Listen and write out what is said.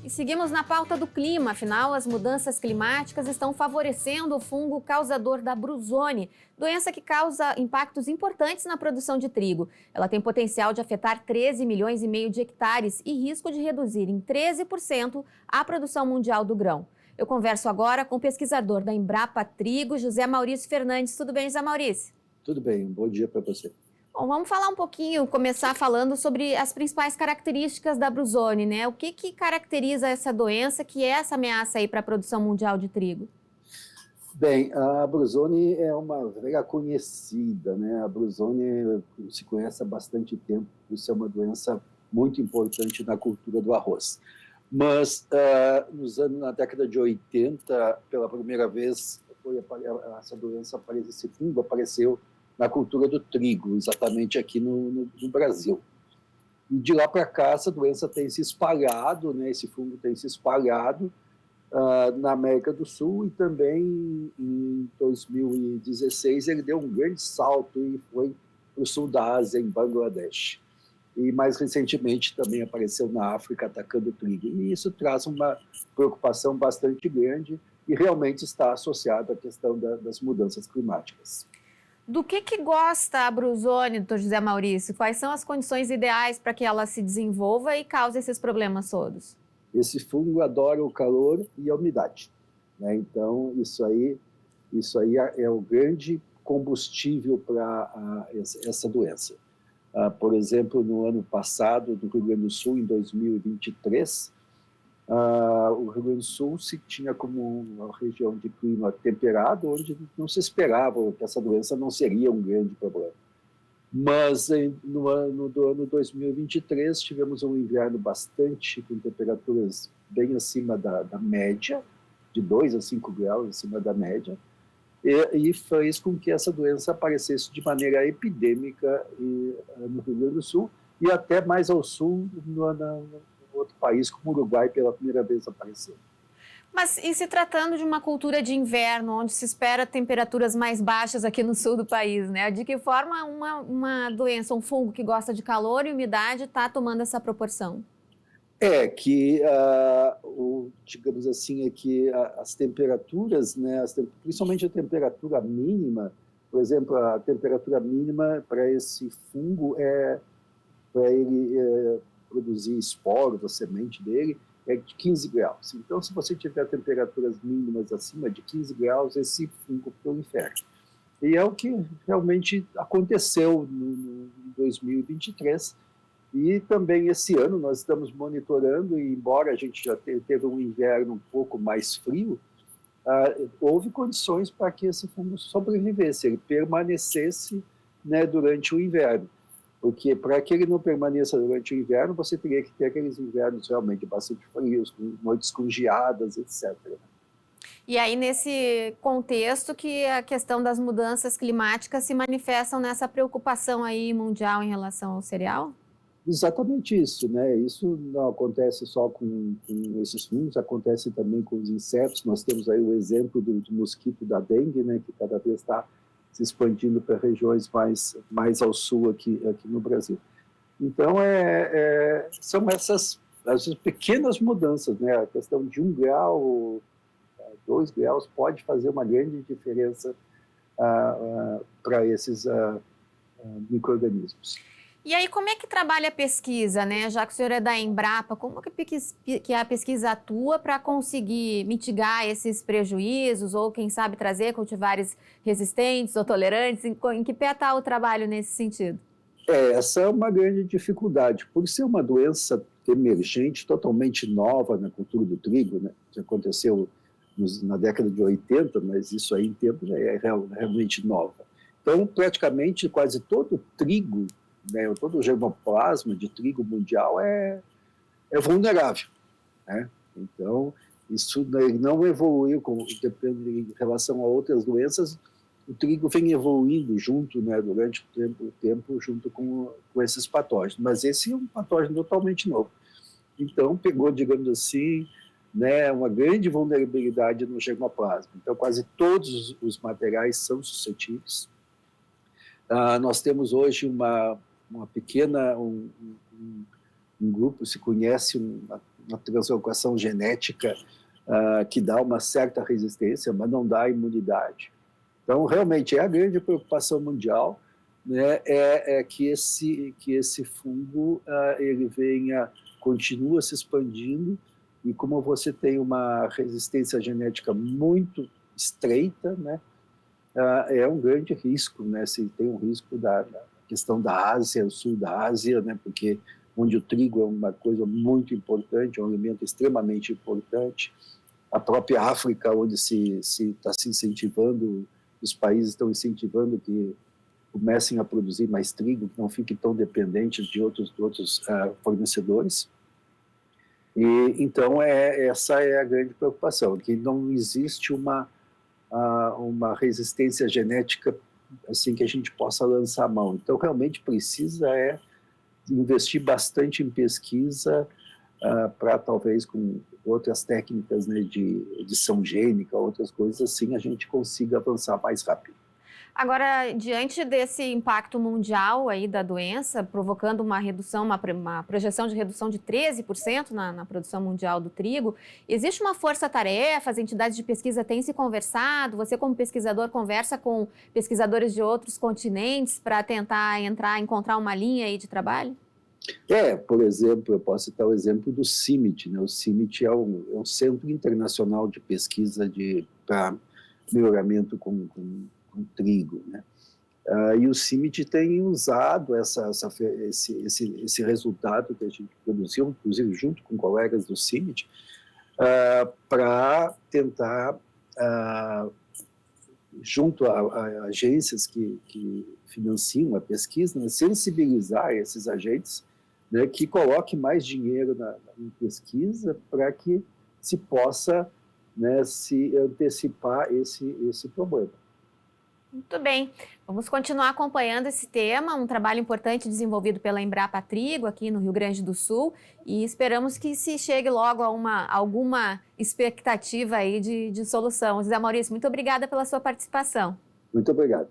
E seguimos na pauta do clima, afinal, as mudanças climáticas estão favorecendo o fungo causador da Bruzone, doença que causa impactos importantes na produção de trigo. Ela tem potencial de afetar 13 milhões e meio de hectares e risco de reduzir em 13% a produção mundial do grão. Eu converso agora com o pesquisador da Embrapa Trigo, José Maurício Fernandes. Tudo bem, José Maurício? Tudo bem, um bom dia para você. Bom, vamos falar um pouquinho, começar falando sobre as principais características da Bruzone, né? O que caracteriza essa doença, que é essa ameaça aí para a produção mundial de trigo? Bem, a Bruzone é uma velha conhecida, né? A Bruzone se conhece há bastante tempo, isso é uma doença muito importante na cultura do arroz. Mas na década de 80, pela primeira vez, essa doença, esse fungo apareceu na cultura do trigo, exatamente aqui no Brasil. E de lá para cá, essa doença tem se espalhado, né? Esse fungo tem se espalhado na América do Sul, e também em 2016 ele deu um grande salto e foi para o sul da Ásia, em Bangladesh. E mais recentemente também apareceu na África atacando o trigo. E isso traz uma preocupação bastante grande e realmente está associado à questão das mudanças climáticas. Do que gosta a Bruzone, doutor José Maurício? Quais são as condições ideais para que ela se desenvolva e cause esses problemas todos? Esse fungo adora o calor e a umidade, né? Então, isso aí é o grande combustível para essa doença. Por exemplo, no ano passado, no Rio Grande do Sul, em 2023, o Rio Grande do Sul se tinha como uma região de clima temperado, onde não se esperava que essa doença não seria um grande problema. Mas no ano 2023 tivemos um inverno bastante com temperaturas bem acima da média, de 2 a 5 graus acima da média, e fez com que essa doença aparecesse de maneira epidêmica no Rio Grande do Sul e até mais ao sul, no outro país, como o Uruguai, pela primeira vez apareceu. Mas e se tratando de uma cultura de inverno, onde se espera temperaturas mais baixas aqui no sul do país, né? De que forma uma doença, um fungo que gosta de calor e umidade está tomando essa proporção? Digamos assim, é que as temperaturas, né, principalmente a temperatura mínima, por exemplo, a temperatura mínima para esse fungo para ele produzir esporos, a semente dele, é de 15 graus. Então, se você tiver temperaturas mínimas acima de 15 graus, esse fungo foi um inferno. E é o que realmente aconteceu em 2023. E também esse ano nós estamos monitorando, e embora a gente já teve um inverno um pouco mais frio, houve condições para que esse fungo sobrevivesse, ele permanecesse, né, durante o inverno. Porque para que ele não permaneça durante o inverno, você teria que ter aqueles invernos realmente bastante frios, com noites com geadas, etc. E aí, nesse contexto, que a questão das mudanças climáticas se manifestam nessa preocupação aí mundial em relação ao cereal? Exatamente isso, né? Isso não acontece só com esses fungos, acontece também com os insetos. Nós temos aí o exemplo do mosquito da dengue, né? Que cada vez está se expandindo para regiões mais ao sul aqui no Brasil. Então, são essas pequenas mudanças, né? A questão de 1 grau, 2 graus pode fazer uma grande diferença para esses micro-organismos. E aí, como é que trabalha a pesquisa, né? Já que o senhor é da Embrapa, como que a pesquisa atua para conseguir mitigar esses prejuízos ou, quem sabe, trazer cultivares resistentes ou tolerantes? Em que pé está o trabalho nesse sentido? Essa é uma grande dificuldade. Por ser uma doença emergente, totalmente nova na cultura do trigo, né? Que aconteceu na década de 80, mas isso aí em tempo é realmente nova. Então, praticamente quase todo o trigo, né, todo o germoplasma de trigo mundial é vulnerável, né? Então, isso não evoluiu, em relação a outras doenças. O trigo vem evoluindo junto, né, durante o tempo junto com esses patógenos, mas esse é um patógeno totalmente novo. Então, pegou, digamos assim, né, uma grande vulnerabilidade no germoplasma. Então, quase todos os materiais são suscetíveis. Nós temos hoje uma pequena, um grupo, se conhece translocação genética que dá uma certa resistência, mas não dá imunidade. Então, realmente, é a grande preocupação mundial, né, que esse fungo ele continua se expandindo, e como você tem uma resistência genética muito estreita, né, é um grande risco, né, se tem um risco da questão da Ásia, o sul da Ásia, né, porque onde o trigo é uma coisa muito importante, é um alimento extremamente importante, a própria África, onde se está se incentivando, os países estão incentivando que comecem a produzir mais trigo, que não fiquem tão dependentes de outros fornecedores. E então essa é a grande preocupação, que não existe uma resistência genética assim que a gente possa lançar a mão. Então realmente precisa investir bastante em pesquisa para talvez com outras técnicas, né, de edição gênica, outras coisas assim, a gente consiga avançar mais rápido. Agora, diante desse impacto mundial aí da doença, provocando uma redução, uma projeção de redução de 13% na produção mundial do trigo, existe uma força-tarefa, as entidades de pesquisa têm se conversado, você como pesquisador conversa com pesquisadores de outros continentes para tentar encontrar uma linha aí de trabalho? Por exemplo, eu posso citar o exemplo do CIMMYT, né? O CIMMYT é um centro internacional de pesquisa para melhoramento com trigo, né? E o CIMMYT tem usado esse resultado que a gente produziu, inclusive junto com colegas do CIMMYT, para tentar, junto a agências que financiam a pesquisa, né, sensibilizar esses agentes, né, que coloque mais dinheiro em pesquisa para que se possa, né, se antecipar esse problema. Muito bem, vamos continuar acompanhando esse tema, um trabalho importante desenvolvido pela Embrapa Trigo aqui no Rio Grande do Sul, e esperamos que se chegue logo a alguma expectativa aí de solução. José Maurício, muito obrigada pela sua participação. Muito obrigado.